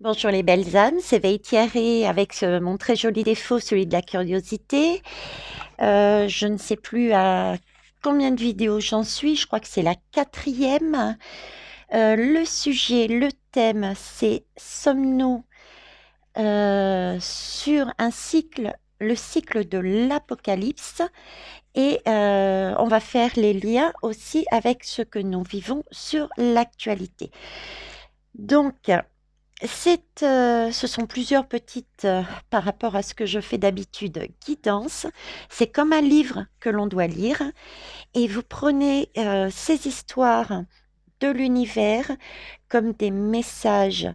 Bonjour les belles âmes, c'est Thierry avec mon très joli défaut, celui de la curiosité. Je ne sais plus à combien de vidéos j'en suis, je crois que c'est la quatrième. Le sujet, le thème, c'est sommes-nous sur un cycle, le cycle de l'Apocalypse, et on va faire les liens aussi avec ce que nous vivons sur l'actualité. Donc, ce sont plusieurs petites, par rapport à ce que je fais d'habitude, guidances. C'est comme un livre que l'on doit lire et vous prenez ces histoires de l'univers comme des messages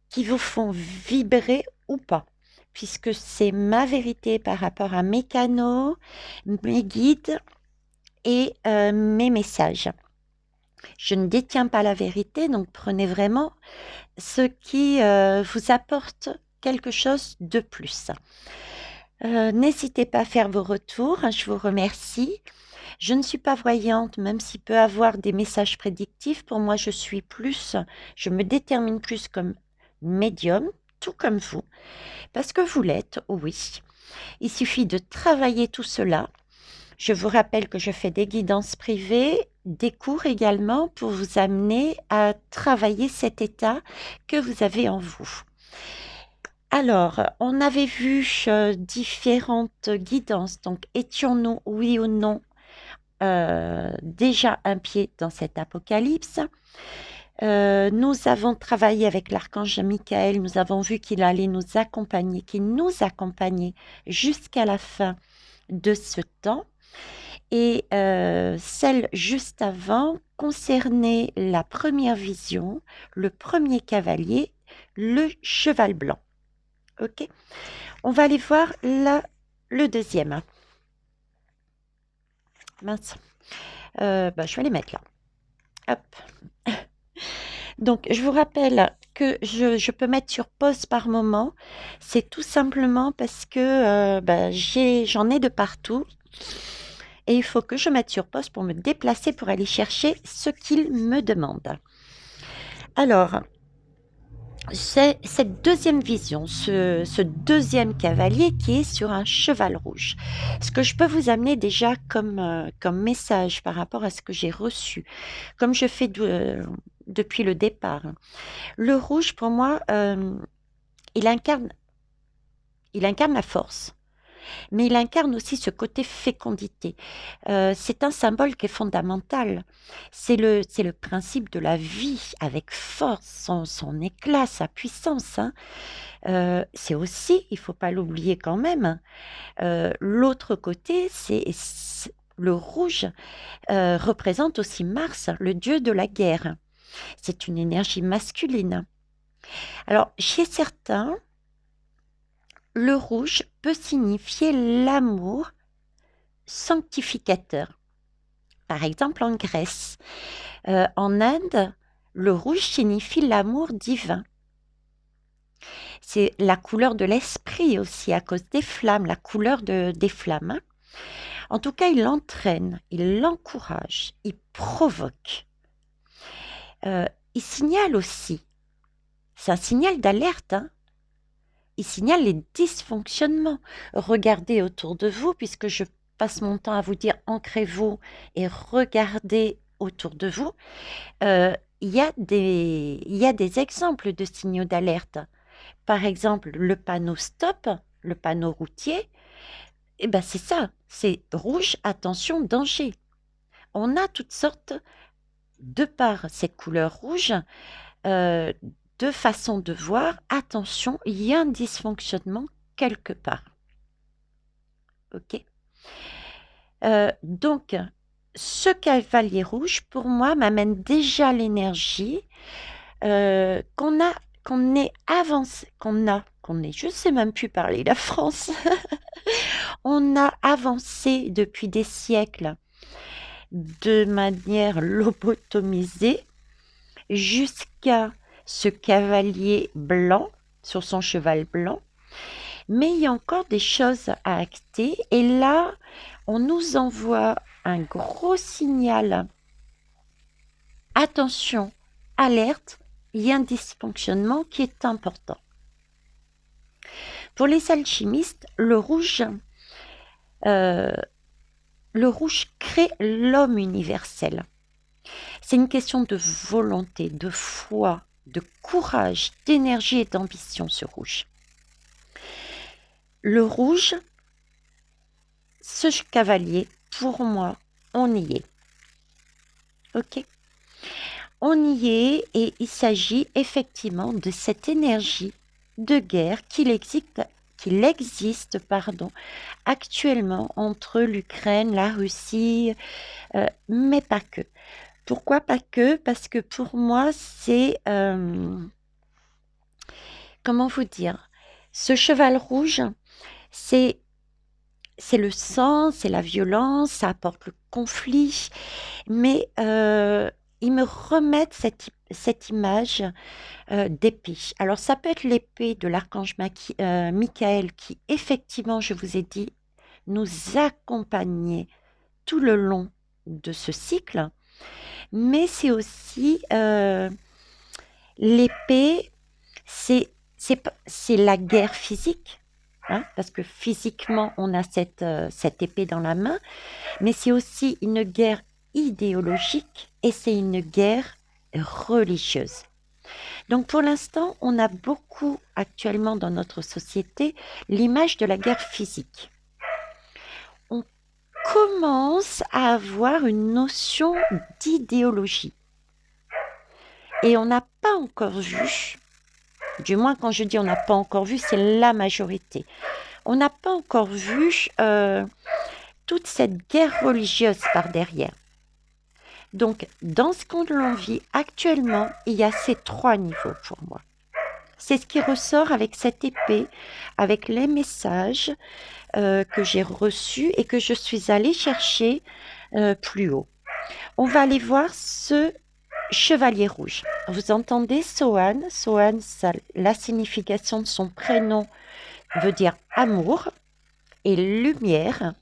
qui vous font vibrer ou pas, puisque c'est ma vérité par rapport à mes canaux, mes guides et mes messages. Je ne détiens pas la vérité, donc prenez vraiment ce qui vous apporte quelque chose de plus. N'hésitez pas à faire vos retours, je vous remercie. Je ne suis pas voyante, même s'il peut avoir des messages prédictifs. Pour moi, je me détermine plus comme médium, tout comme vous, parce que vous l'êtes, oui. Il suffit de travailler tout cela. Je vous rappelle que je fais des guidances privées, des cours également pour vous amener à travailler cet état que vous avez en vous. Alors, on avait vu différentes guidances. Donc, étions-nous, oui ou non, déjà un pied dans cet apocalypse? Nous avons travaillé avec l'archange Michael. Nous avons vu qu'il allait nous accompagner, qu'il nous accompagnait jusqu'à la fin de ce temps. Et celle juste avant concernait la première vision, le premier cavalier, le cheval blanc. Ok, on va aller voir le deuxième. Mince. Je vais les mettre là. Hop. Donc, je vous rappelle que je peux mettre sur pause par moment. C'est tout simplement parce que j'en ai de partout. Et il faut que je mette sur pause pour me déplacer pour aller chercher ce qu'il me demande. Alors, c'est cette deuxième vision, ce deuxième cavalier qui est sur un cheval rouge. Ce que je peux vous amener déjà comme message par rapport à ce que j'ai reçu, comme je fais depuis le départ. Le rouge, pour moi, il incarne la force. Mais il incarne aussi ce côté fécondité. C'est un symbole qui est fondamental. C'est le principe de la vie avec force, son éclat, sa puissance. Hein. C'est aussi, il ne faut pas l'oublier quand même, l'autre côté, le rouge représente aussi Mars, le dieu de la guerre. C'est une énergie masculine. Alors, chez certains, le rouge peut signifier l'amour sanctificateur. Par exemple, en Grèce. En Inde, le rouge signifie l'amour divin. C'est la couleur de l'esprit aussi, à cause des flammes, la couleur des flammes. Hein. En tout cas, il entraîne, il encourage, il provoque. Il signale aussi. C'est un signal d'alerte. Hein. Il signale les dysfonctionnements. Regardez autour de vous, puisque je passe mon temps à vous dire ancrez-vous et regardez autour de vous. Il y a des exemples de signaux d'alerte. Par exemple, le panneau stop, le panneau routier, c'est ça, c'est rouge, attention, danger. On a toutes sortes, de par cette couleur rouge, de façons de voir, attention, il y a un dysfonctionnement quelque part. Ok. Donc, ce cavalier rouge, pour moi, m'amène déjà l'énergie qu'on est avancé, je ne sais même plus parler la France, on a avancé depuis des siècles de manière lobotomisée jusqu'à ce cavalier blanc sur son cheval blanc. Mais il y a encore des choses à acter et là, on nous envoie un gros signal. Attention, alerte, il y a un dysfonctionnement qui est important. Pour les alchimistes, euh, le rouge crée l'homme universel. C'est une question de volonté, de foi, de courage, d'énergie et d'ambition, ce rouge. Le rouge, ce cavalier, pour moi, on y est. Ok? On y est et il s'agit effectivement de cette énergie de guerre qu'il existe, actuellement entre l'Ukraine, la Russie, mais pas que. Pourquoi pas que? Parce que pour moi, c'est, comment vous dire, ce cheval rouge, c'est c'est le sang, c'est la violence, ça apporte le conflit, mais ils me remettent cette image d'épée. Alors ça peut être l'épée de l'archange Michael qui, effectivement, je vous ai dit, nous accompagnait tout le long de ce cycle, mais c'est aussi l'épée, c'est la guerre physique, hein, parce que physiquement, on a cette épée dans la main, mais c'est aussi une guerre idéologique et c'est une guerre religieuse. Donc pour l'instant, on a beaucoup actuellement dans notre société l'image de la guerre physique. On commence à avoir une notion d'idéologie. Et on n'a pas encore vu, du moins quand je dis on n'a pas encore vu, c'est la majorité. On n'a pas encore vu toute cette guerre religieuse par derrière. Donc, dans ce qu'on vit actuellement, il y a ces trois niveaux pour moi. C'est ce qui ressort avec cette épée, avec les messages que j'ai reçus et que je suis allée chercher plus haut. On va aller voir ce chevalier rouge. Vous entendez Sohan? Sohan, la signification de son prénom veut dire amour et lumière.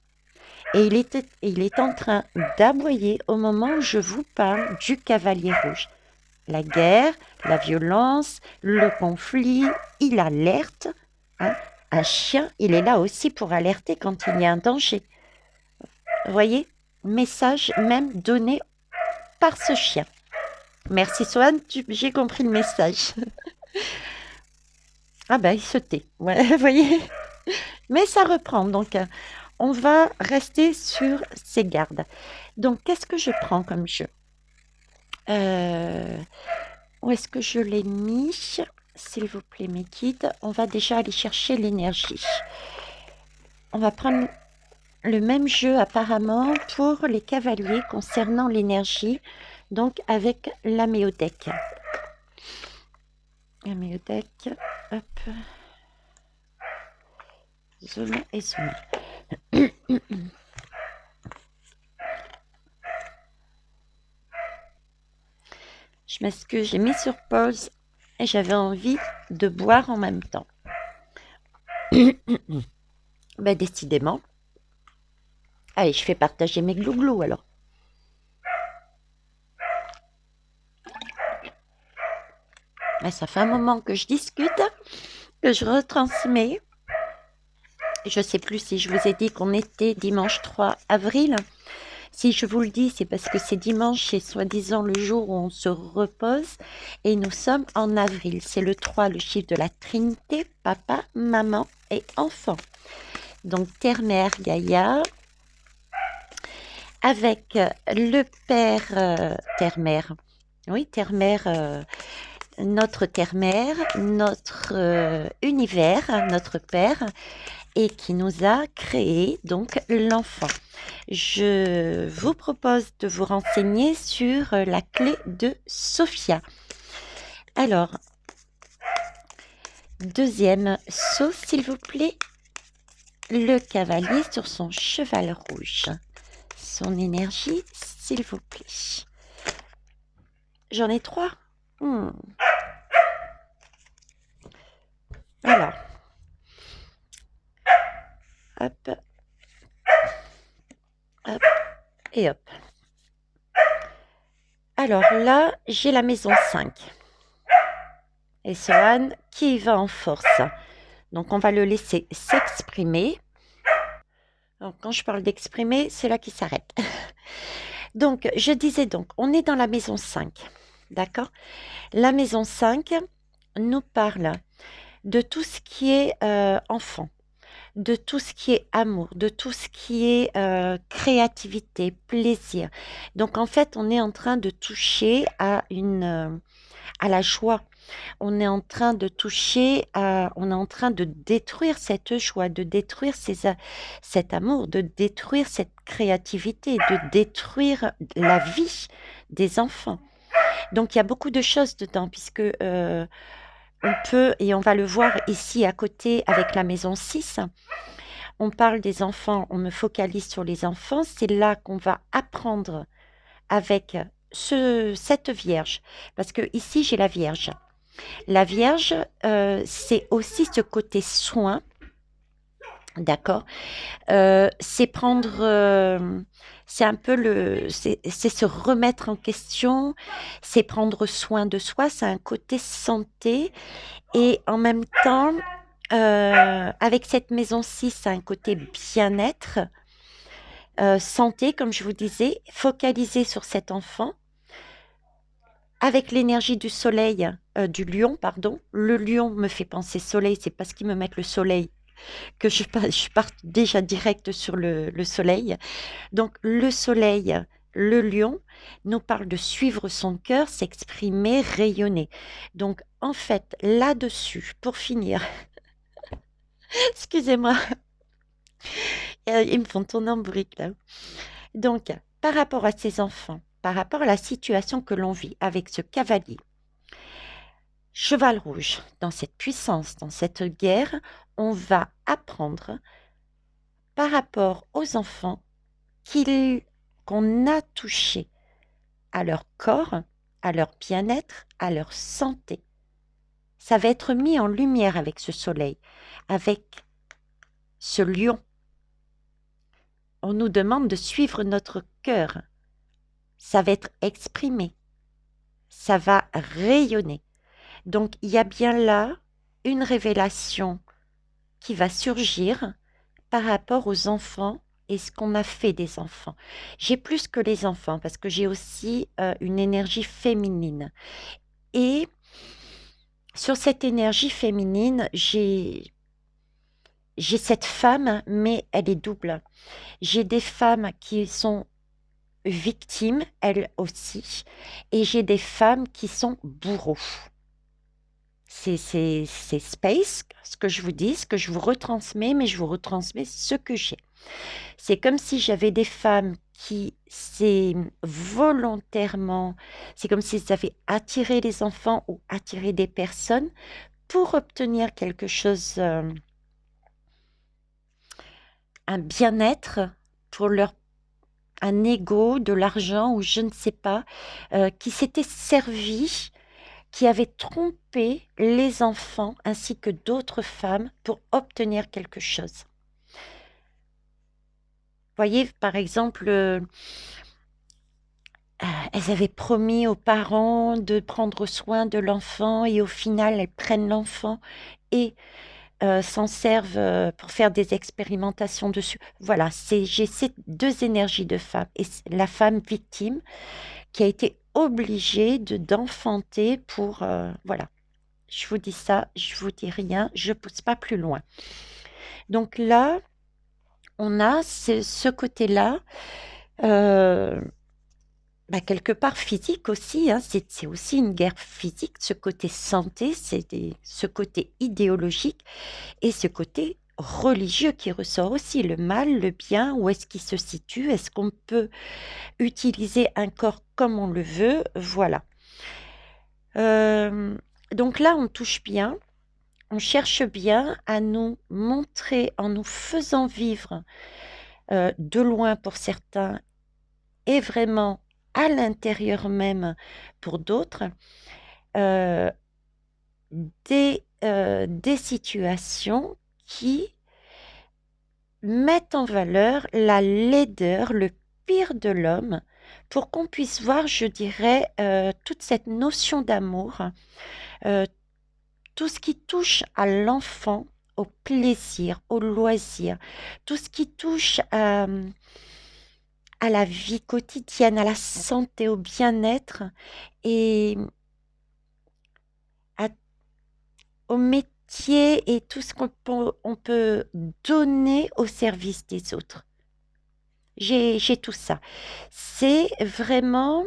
Et il est en train d'aboyer au moment où je vous parle du cavalier rouge. La guerre, la violence, le conflit, il alerte. Hein. Un chien, il est là aussi pour alerter quand il y a un danger. Vous voyez? Message même donné par ce chien. Merci Swan, j'ai compris le message. Ah ben, il se tait. Ouais, vous voyez? Mais ça reprend, donc on va rester sur ces gardes. Donc, qu'est-ce que je prends comme jeu? Où est-ce que je l'ai mis? S'il vous plaît, mes guides. On va déjà aller chercher l'énergie. On va prendre le même jeu apparemment pour les cavaliers concernant l'énergie, donc avec l'améodec. L'améodec, hop. Zoom et zoom. Je m'excuse, j'ai mis sur pause et j'avais envie de boire en même temps. Ben, décidément. Allez, je fais partager mes glouglous alors. Ben, ça fait un moment que je discute, que je retransmets. Je ne sais plus si je vous ai dit qu'on était dimanche 3 avril. Si je vous le dis, c'est parce que c'est dimanche, c'est soi-disant le jour où on se repose. Et nous sommes en avril. C'est le 3, le chiffre de la Trinité, papa, maman et enfant. Donc, terre-mère Gaïa, avec le père terre-mère. Oui, terre-mère, notre terre-mère, notre univers, notre père, et qui nous a créé donc l'enfant. Je vous propose de vous renseigner sur la clé de Sophia. Alors, deuxième saut, s'il vous plaît. Le cavalier sur son cheval rouge. Son énergie, s'il vous plaît. J'en ai trois. Alors. Hop. Hop. Et hop. Alors là, j'ai la maison 5. et Sohan qui y va en force. Donc on va le laisser s'exprimer. Donc, quand je parle d'exprimer, c'est là qu'il s'arrête. Donc, je disais donc, on est dans la maison 5, d'accord? La maison 5 nous parle de tout ce qui est enfant, de tout ce qui est amour, de tout ce qui est créativité, plaisir. Donc, en fait, on est en train de toucher à la joie. On est en train de toucher à, on est en train de détruire cette joie, de détruire cet amour, de détruire cette créativité, de détruire la vie des enfants. Donc il y a beaucoup de choses dedans, puisque on peut, et on va le voir ici à côté avec la maison 6, on parle des enfants, on me focalise sur les enfants, c'est là qu'on va apprendre avec cette Vierge, parce que ici j'ai la Vierge. La Vierge, c'est aussi ce côté soin, d'accord? C'est prendre, c'est un peu c'est se remettre en question, c'est prendre soin de soi, c'est un côté santé et en même temps, avec cette maison 6, c'est un côté bien-être, santé, comme je vous disais, focaliser sur cet enfant avec l'énergie du soleil, du lion, pardon. Le lion me fait penser soleil, c'est parce qu'ils me mettent le soleil que je pars déjà direct sur le soleil. Donc le soleil, le lion, nous parle de suivre son cœur, s'exprimer, rayonner. Donc en fait, là-dessus, pour finir, excusez-moi, ils me font tourner en bourrique là. Donc, par rapport à ces enfants, par rapport à la situation que l'on vit avec ce cavalier, cheval rouge, dans cette puissance, dans cette guerre, on va apprendre par rapport aux enfants qu'on a touchés à leur corps, à leur bien-être, à leur santé. Ça va être mis en lumière avec ce soleil, avec ce lion. On nous demande de suivre notre cœur. Ça va être exprimé. Ça va rayonner. Donc, il y a bien là une révélation qui va surgir par rapport aux enfants et ce qu'on a fait des enfants. J'ai plus que les enfants parce que j'ai aussi une énergie féminine. Et sur cette énergie féminine, j'ai cette femme, mais elle est double. J'ai des femmes qui sont victimes, elles aussi, et j'ai des femmes qui sont bourreaux. C'est space, ce que je vous dis, ce que je vous retransmets, mais je vous retransmets ce que j'ai. C'est comme si j'avais des femmes qui, c'est volontairement, c'est comme s'ils avaient attiré les enfants ou attiré des personnes pour obtenir quelque chose, un bien-être pour leur un ego, de l'argent ou je ne sais pas, qui s'était servi, qui avait trompé les enfants ainsi que d'autres femmes pour obtenir quelque chose. Voyez, par exemple, elles avaient promis aux parents de prendre soin de l'enfant et au final, elles prennent l'enfant et s'en servent pour faire des expérimentations dessus. Voilà, j'ai ces deux énergies de femme. Et la femme victime qui a été obligée d'enfanter pour... voilà, je vous dis ça, je vous dis rien, je ne pousse pas plus loin. Donc là, on a ce côté-là, quelque part physique aussi, hein, c'est aussi une guerre physique, ce côté santé, ce côté idéologique et ce côté religieux qui ressort aussi, le mal, le bien, où est-ce qu'il se situe, est-ce qu'on peut utiliser un corps comme on le veut, voilà. Donc là, on touche bien, on cherche bien à nous montrer en nous faisant vivre de loin pour certains et vraiment à l'intérieur même pour d'autres, des situations qui mettent en valeur la laideur, le pire de l'homme, pour qu'on puisse voir, je dirais, toute cette notion d'amour, tout ce qui touche à l'enfant, au plaisir, au loisir, tout ce qui touche à la vie quotidienne, à la santé, au bien-être et à- au métier et tout ce on peut donner au service des autres. J'ai tout ça. C'est vraiment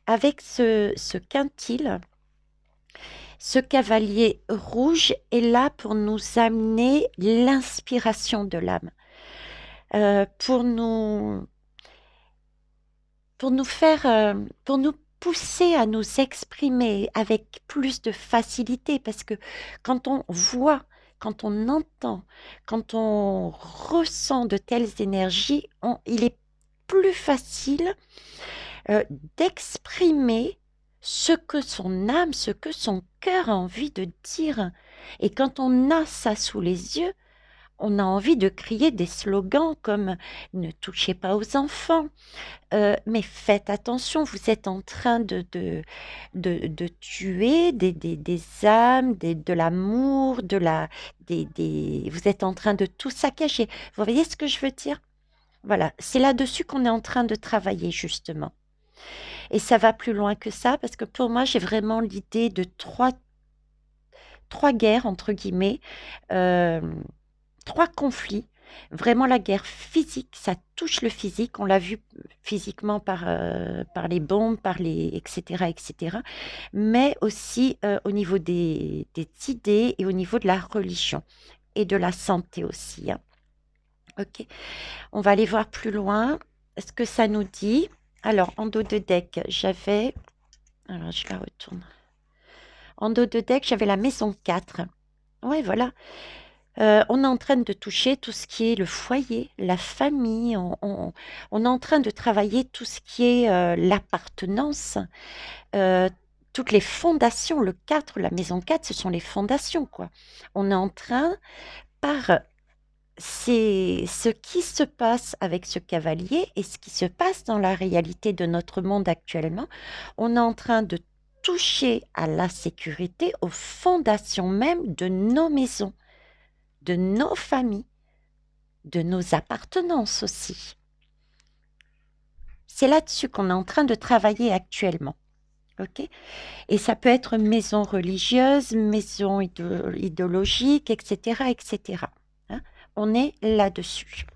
avec ce quintil, ce cavalier rouge est là pour nous amener l'inspiration de l'âme, pour nous faire, pour nous pousser à nous exprimer avec plus de facilité, parce que quand on voit, quand on entend, quand on ressent de telles énergies, il est plus facile euh, d'exprimer ce que son âme, ce que son cœur a envie de dire. Et quand on a ça sous les yeux, on a envie de crier des slogans comme ne touchez pas aux enfants, mais faites attention, vous êtes en train de tuer des âmes, de l'amour, vous êtes en train de tout saccager. Vous voyez ce que je veux dire? Voilà, c'est là-dessus qu'on est en train de travailler justement. Et ça va plus loin que ça, parce que pour moi, j'ai vraiment l'idée de trois guerres, entre guillemets, euh, trois conflits. Vraiment la guerre physique, ça touche le physique, on l'a vu physiquement par les bombes, etc., etc., mais aussi au niveau des idées et au niveau de la religion et de la santé aussi, hein. Ok, on va aller voir plus loin ce que ça nous dit. Alors, en dos de deck, j'avais... Alors, je la retourne. En dos de deck, j'avais la maison 4. Ouais, voilà. On est en train de toucher tout ce qui est le foyer, la famille. On est en train de travailler tout ce qui est l'appartenance, euh, toutes les fondations. Le 4, la maison 4, ce sont les fondations, quoi. On est en train, par c'est ce qui se passe avec ce cavalier et ce qui se passe dans la réalité de notre monde actuellement, on est en train de toucher à la sécurité, aux fondations même de nos maisons, de nos familles, de nos appartenances aussi. C'est là-dessus qu'on est en train de travailler actuellement. Ok? Et ça peut être maison religieuse, maison idéologique, etc., etc. Hein? On est là-dessus.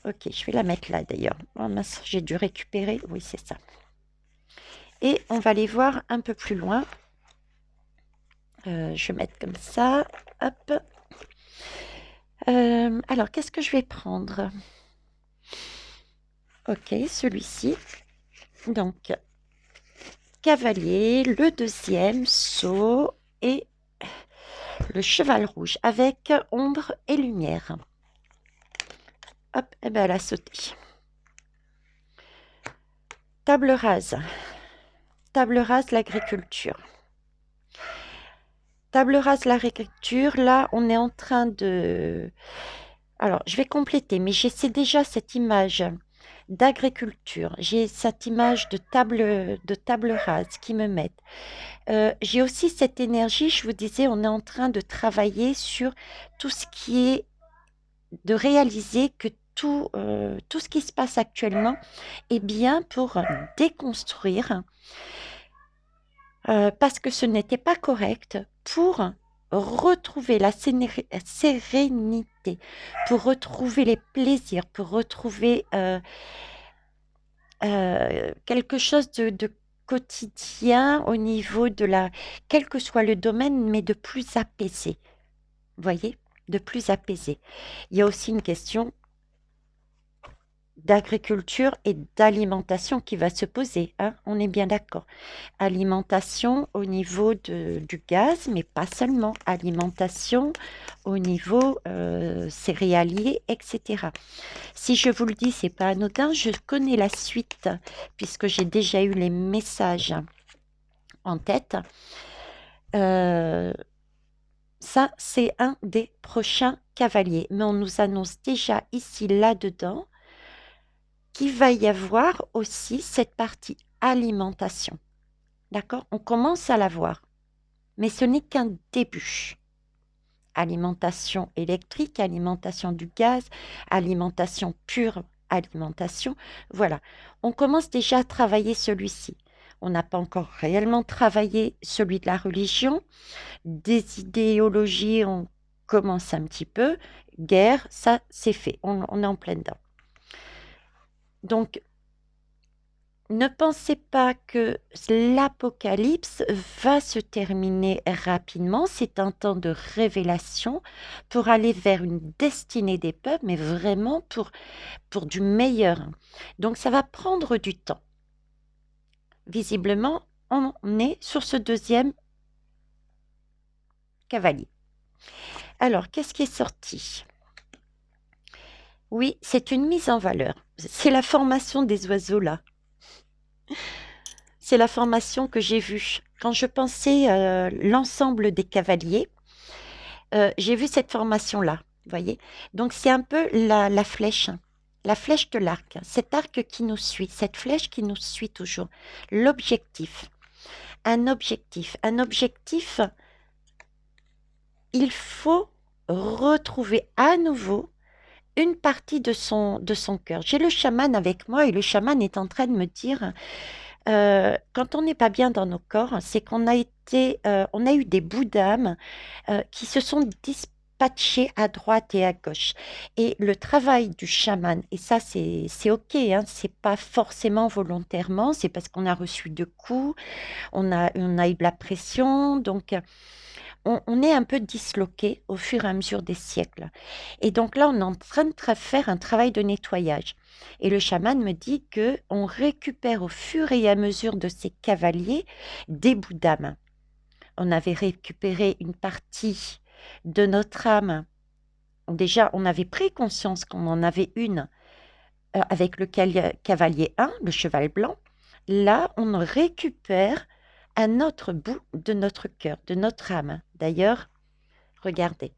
Ok, je vais la mettre là d'ailleurs. Oh mince, j'ai dû récupérer. Oui, c'est ça. Et on va aller voir un peu plus loin. Je vais mettre comme ça. Hop. Alors, qu'est-ce que je vais prendre? Ok, celui-ci. Donc, cavalier, le deuxième, saut et le cheval rouge avec ombre et lumière. Hop, et bien elle a sauté. Table rase. Table rase, l'agriculture. Table rase, l'agriculture. Là, on est en train de... Alors, je vais compléter, mais j'ai déjà cette image d'agriculture. J'ai cette image de table rase qui me met. J'ai aussi cette énergie, je vous disais, on est en train de travailler sur tout ce qui est de réaliser que tout ce qui se passe actuellement est bien pour déconstruire, parce que ce n'était pas correct, pour retrouver la sérénité, pour retrouver les plaisirs, pour retrouver quelque chose de quotidien au niveau de quel que soit le domaine, mais de plus apaisé. Vous voyez? De plus apaisé. Il y a aussi une question d'agriculture et d'alimentation qui va se poser, hein, on est bien d'accord. Alimentation au niveau du gaz, mais pas seulement. Alimentation au niveau céréalier, etc. Si je vous le dis, c'est pas anodin, je connais la suite, puisque j'ai déjà eu les messages en tête. Ça, c'est un des prochains cavaliers, mais on nous annonce déjà ici, là-dedans, qu'il va y avoir aussi cette partie alimentation. D'accord? On commence à la voir. mais ce n'est qu'un début. Alimentation électrique, alimentation du gaz, alimentation pure, alimentation. Voilà, on commence déjà à travailler celui-ci. On n'a pas encore réellement travaillé celui de la religion. Des idéologies, on commence un petit peu. Guerre, ça, c'est fait. On est en pleine dedans. Donc, ne pensez pas que l'apocalypse va se terminer rapidement. C'est un temps de révélation pour aller vers une destinée des peuples, mais vraiment pour du meilleur. Donc, ça va prendre du temps. Visiblement, on est sur ce deuxième cavalier. Alors, qu'est-ce qui est sorti? Oui, c'est une mise en valeur. C'est la formation des oiseaux là. C'est la formation que j'ai vue. Quand je pensais l'ensemble des cavaliers, j'ai vu cette formation-là, vous voyez. Donc c'est un peu la flèche de l'arc, cet arc qui nous suit, cette flèche qui nous suit toujours. L'objectif, un objectif, il faut retrouver à nouveau une partie de son cœur. J'ai le chaman avec moi et le chaman est en train de me dire, quand on n'est pas bien dans nos corps, c'est qu'on a on a eu des bouts d'âme qui se sont dispatchés à droite et à gauche. Et le travail du chaman, et ça c'est ok, hein, c'est pas forcément volontairement, c'est parce qu'on a reçu de coups, on a eu de la pression, donc on est un peu disloqué au fur et à mesure des siècles. Et donc là, on est en train de faire un travail de nettoyage. Et le chaman me dit que on récupère au fur et à mesure de ces cavaliers des bouts d'âme. On avait récupéré une partie de notre âme. Déjà, on avait pris conscience qu'on en avait une avec le cavalier 1, le cheval blanc. Là, on récupère un autre bout de notre cœur, de notre âme. D'ailleurs, regardez,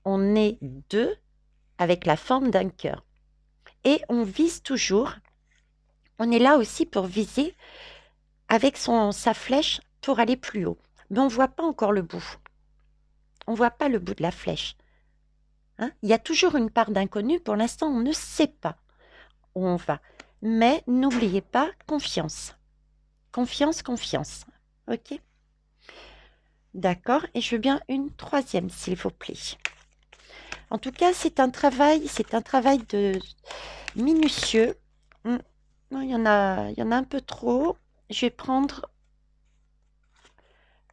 on est deux avec la forme d'un cœur. Et on vise toujours, on est là aussi pour viser avec sa flèche pour aller plus haut. Mais on ne voit pas encore le bout. On ne voit pas le bout de la flèche. Hein? Il y a toujours une part d'inconnu. Pour l'instant, on ne sait pas où on va. Mais n'oubliez pas, confiance. Confiance, confiance. OK? D'accord. Et je veux bien une troisième, s'il vous plaît. En tout cas, c'est un travail de minutieux. Non, il y en a un peu trop. Je vais prendre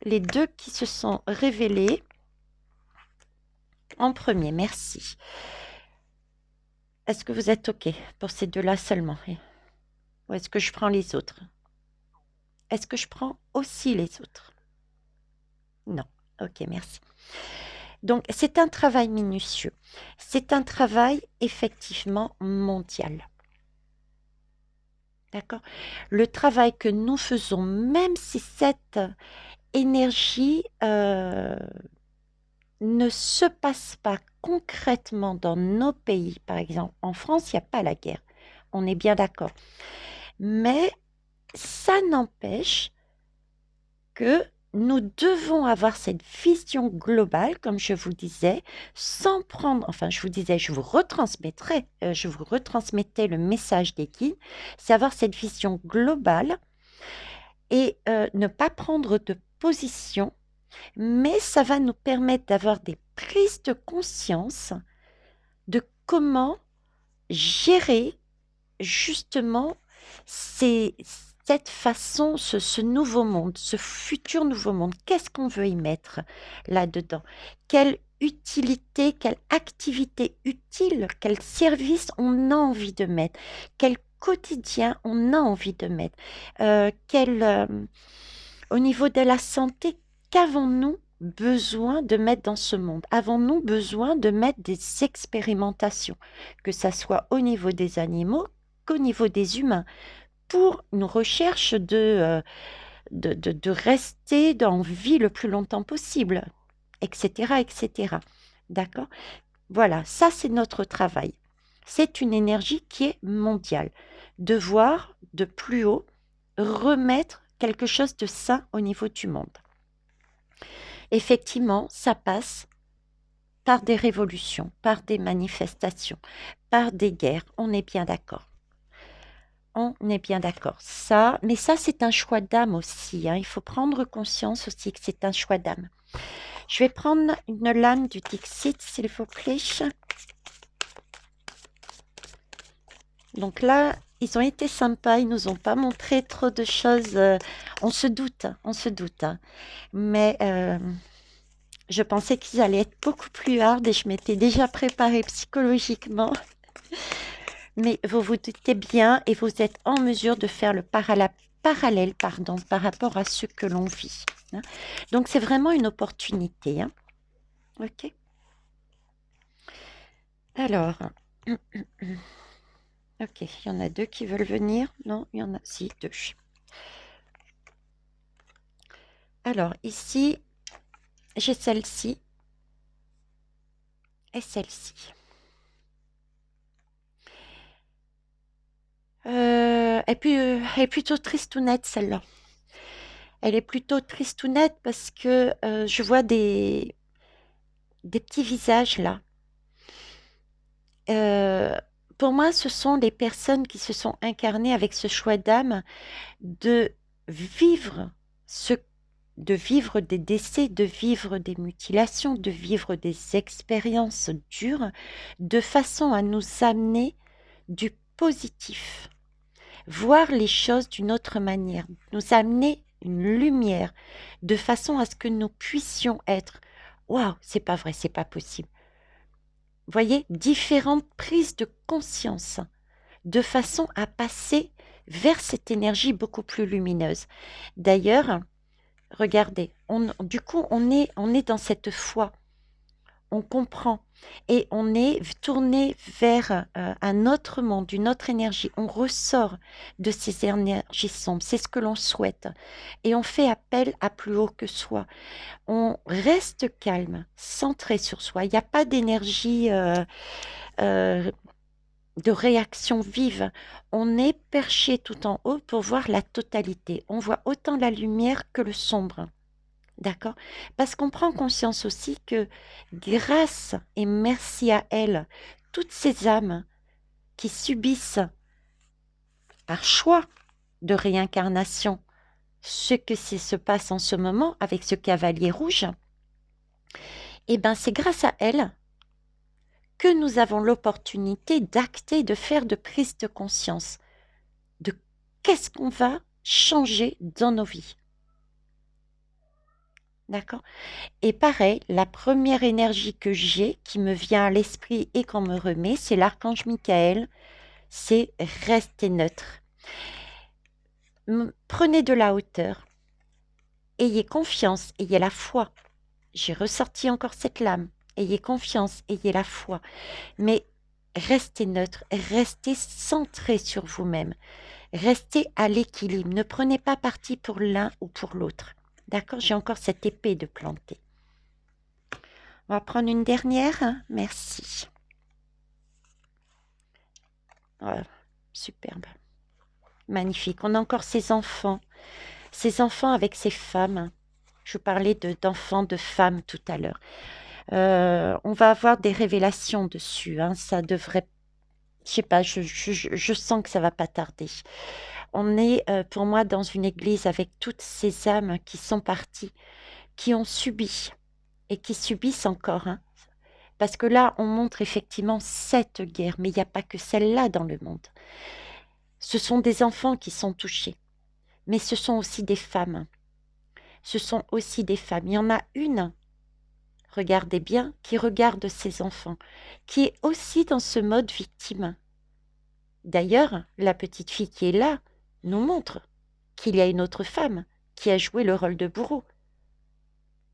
les deux qui se sont révélés en premier. Merci. Est-ce que vous êtes OK pour ces deux-là seulement? Ou est-ce que je prends les autres? Est-ce que je prends aussi les autres? Non. OK, merci. Donc, c'est un travail minutieux. C'est un travail effectivement mondial. D'accord? Le travail que nous faisons, même si cette énergie ne se passe pas concrètement dans nos pays, par exemple, en France, il n'y a pas la guerre. On est bien d'accord. Mais ça n'empêche que nous devons avoir cette vision globale, comme je vous disais, sans prendre, enfin je vous retransmettrai, je vous retransmettais le message des guides, c'est avoir cette vision globale et ne pas prendre de position, mais ça va nous permettre d'avoir des prises de conscience de comment gérer justement cette façon, ce nouveau monde, ce futur nouveau monde. Qu'est-ce qu'on veut y mettre là-dedans? Quelle utilité, quelle activité utile, quel service on a envie de mettre? Quel quotidien on a envie de mettre? Au niveau de la santé, qu'avons-nous besoin de mettre dans ce monde? Avons-nous besoin de mettre des expérimentations, que ça soit au niveau des animaux qu'au niveau des humains, pour nos recherches de rester en vie le plus longtemps possible, etc., etc. D'accord? Voilà, ça c'est notre travail. C'est une énergie qui est mondiale. De voir de plus haut remettre quelque chose de sain au niveau du monde. Effectivement, ça passe par des révolutions, par des manifestations, par des guerres. On est bien d'accord. On est bien d'accord. Ça, mais ça, c'est un choix d'âme aussi, hein. Il faut prendre conscience aussi que c'est un choix d'âme. Je vais prendre une lame du Dixit, s'il vous plaît. Donc là, ils ont été sympas, ils nous ont pas montré trop de choses. On se doute, on se doute, hein. Mais je pensais qu'ils allaient être beaucoup plus hard et je m'étais déjà préparée psychologiquement. Mais vous vous doutez bien et vous êtes en mesure de faire le parallèle par rapport à ce que l'on vit, hein. Donc c'est vraiment une opportunité, hein. Ok. Alors, ok, il y en a deux qui veulent venir. Non, il y en a, si, deux. Alors ici, j'ai celle-ci et celle-ci. Elle est plutôt tristounette, celle-là. Elle est plutôt tristounette parce que je vois des petits visages là. Euh, pour moi, ce sont les personnes qui se sont incarnées avec ce choix d'âme de vivre ce, de vivre des décès, de vivre des mutilations, de vivre des expériences dures, de façon à nous amener du positif, voir les choses d'une autre manière, nous amener une lumière, de façon à ce que nous puissions être, waouh, c'est pas vrai, c'est pas possible. Voyez, différentes prises de conscience, de façon à passer vers cette énergie beaucoup plus lumineuse. D'ailleurs, regardez, du coup, on est dans cette foi, on comprend et on est tourné vers un autre monde, une autre énergie. On ressort de ces énergies sombres, c'est ce que l'on souhaite. Et on fait appel à plus haut que soi. On reste calme, centré sur soi. Il n'y a pas d'énergie euh, de réaction vive. On est perché tout en haut pour voir la totalité. On voit autant la lumière que le sombre. D'accord? Parce qu'on prend conscience aussi que grâce et merci à elle, toutes ces âmes qui subissent par choix de réincarnation ce que se passe en ce moment avec ce cavalier rouge, eh ben c'est grâce à elle que nous avons l'opportunité d'acter, de faire de prise de conscience de qu'est-ce qu'on va changer dans nos vies. D'accord? Et pareil, la première énergie que j'ai, qui me vient à l'esprit et qu'on me remet, c'est l'archange Michael, c'est rester neutre. Prenez de la hauteur, ayez confiance, ayez la foi. J'ai ressorti encore cette lame. Ayez confiance, ayez la foi. Mais restez neutre, restez centré sur vous-même. Restez à l'équilibre. Ne prenez pas parti pour l'un ou pour l'autre. D'accord? J'ai encore cette épée de planter. On va prendre une dernière, hein. Merci. Oh, superbe. Magnifique. On a encore ces enfants avec ces femmes. Je parlais d'enfants, de femmes tout à l'heure. On va avoir des révélations dessus, hein. Ça devrait, je sais pas, je sens que ça va pas tarder. On est pour moi dans une église avec toutes ces âmes qui sont parties, qui ont subi et qui subissent encore, hein. Parce que là, on montre effectivement cette guerre, mais il n'y a pas que celle-là dans le monde. Ce sont des enfants qui sont touchés, mais ce sont aussi des femmes. Ce sont aussi des femmes. Il y en a une, regardez bien, qui regarde ses enfants, qui est aussi dans ce mode victime. D'ailleurs, la petite fille qui est là nous montre qu'il y a une autre femme qui a joué le rôle de bourreau,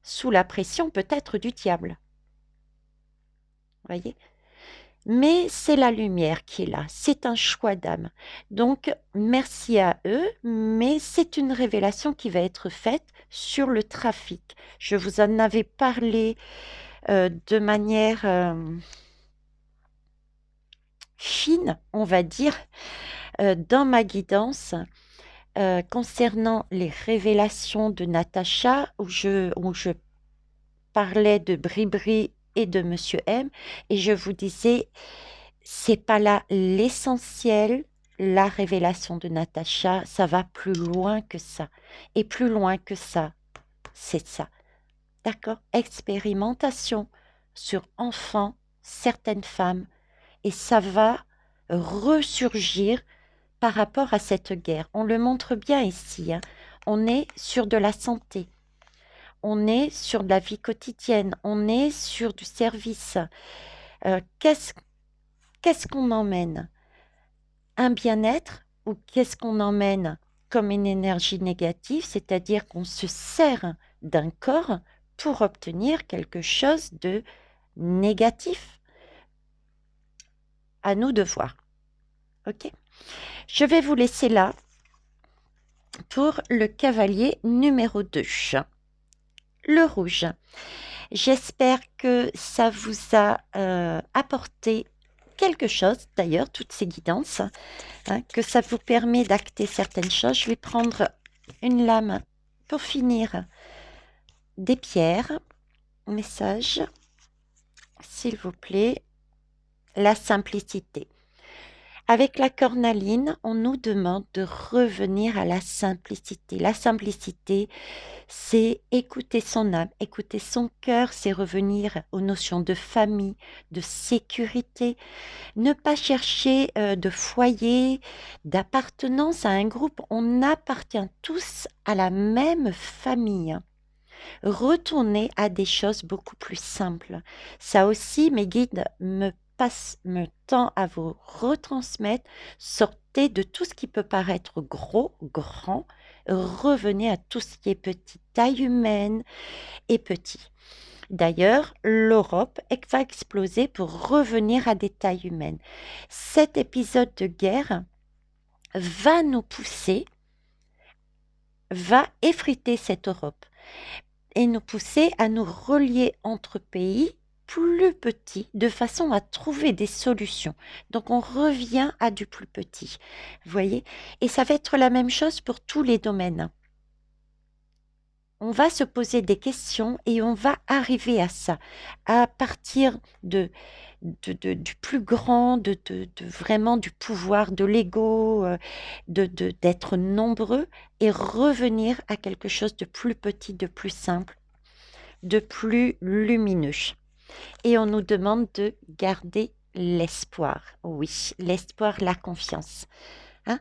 sous la pression peut-être du diable. Voyez? Mais c'est la lumière qui est là, c'est un choix d'âme. Donc, merci à eux, mais c'est une révélation qui va être faite sur le trafic. Je vous en avais parlé de manière fine, on va dire, dans ma guidance concernant les révélations de Natacha, où je parlais de Bribri et de Monsieur M, et je vous disais, c'est pas là l'essentiel, la révélation de Natacha, ça va plus loin que ça. Et plus loin que ça, c'est ça. D'accord? Expérimentation sur enfants, certaines femmes, et ça va ressurgir par rapport à cette guerre. On le montre bien ici, hein. On est sur de la santé, on est sur de la vie quotidienne, on est sur du service. Qu'est-ce qu'on emmène? Un bien-être ou qu'est-ce qu'on emmène comme une énergie négative, c'est-à-dire qu'on se sert d'un corps pour obtenir quelque chose de négatif? À nous de voir. Ok? Je vais vous laisser là pour le cavalier numéro 2, le rouge. J'espère que ça vous a apporté quelque chose, d'ailleurs, toutes ces guidances, hein, que ça vous permet d'acter certaines choses. Je vais prendre une lame pour finir des pierres. Message, s'il vous plaît, la simplicité. Avec la cornaline, on nous demande de revenir à la simplicité. La simplicité, c'est écouter son âme, écouter son cœur, c'est revenir aux notions de famille, de sécurité, ne pas chercher de foyer, d'appartenance à un groupe. On appartient tous à la même famille. Retourner à des choses beaucoup plus simples. Ça aussi, mes guides me tend à vous retransmettre. Sortez de tout ce qui peut paraître gros, grand. Revenez à tout ce qui est petit, taille humaine et petit. D'ailleurs, l'Europe va exploser pour revenir à des tailles humaines. Cet épisode de guerre va nous pousser, va effriter cette Europe et nous pousser à nous relier entre pays plus petits de façon à trouver des solutions. Donc on revient à du plus petit, vous voyez? Et ça va être la même chose pour tous les domaines. On va se poser des questions et on va arriver à ça, à partir du plus grand, vraiment du pouvoir, de l'ego, d'être nombreux et revenir à quelque chose de plus petit, de plus simple, de plus lumineux. Et on nous demande de garder l'espoir. Oui, l'espoir, la confiance. Hein?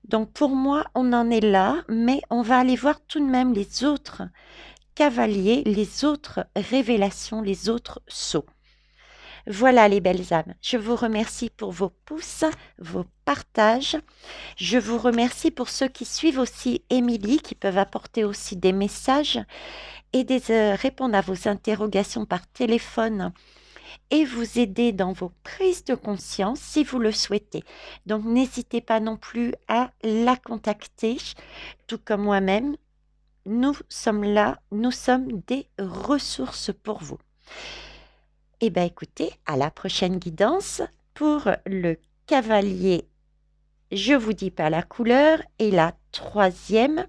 Donc pour moi, on en est là, mais on va aller voir tout de même les autres cavaliers, les autres révélations, les autres sauts. Voilà les belles âmes. Je vous remercie pour vos pouces, vos partages. Je vous remercie pour ceux qui suivent aussi Émilie, qui peuvent apporter aussi des messages et répondre à vos interrogations par téléphone et vous aider dans vos prises de conscience si vous le souhaitez. Donc n'hésitez pas non plus à la contacter, tout comme moi-même. Nous sommes là, nous sommes des ressources pour vous. Eh bien écoutez, à la prochaine guidance pour le cavalier, je vous dis pas la couleur, et la troisième,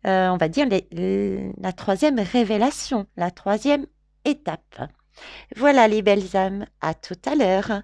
on va dire la troisième révélation, la troisième étape. Voilà les belles âmes, à tout à l'heure.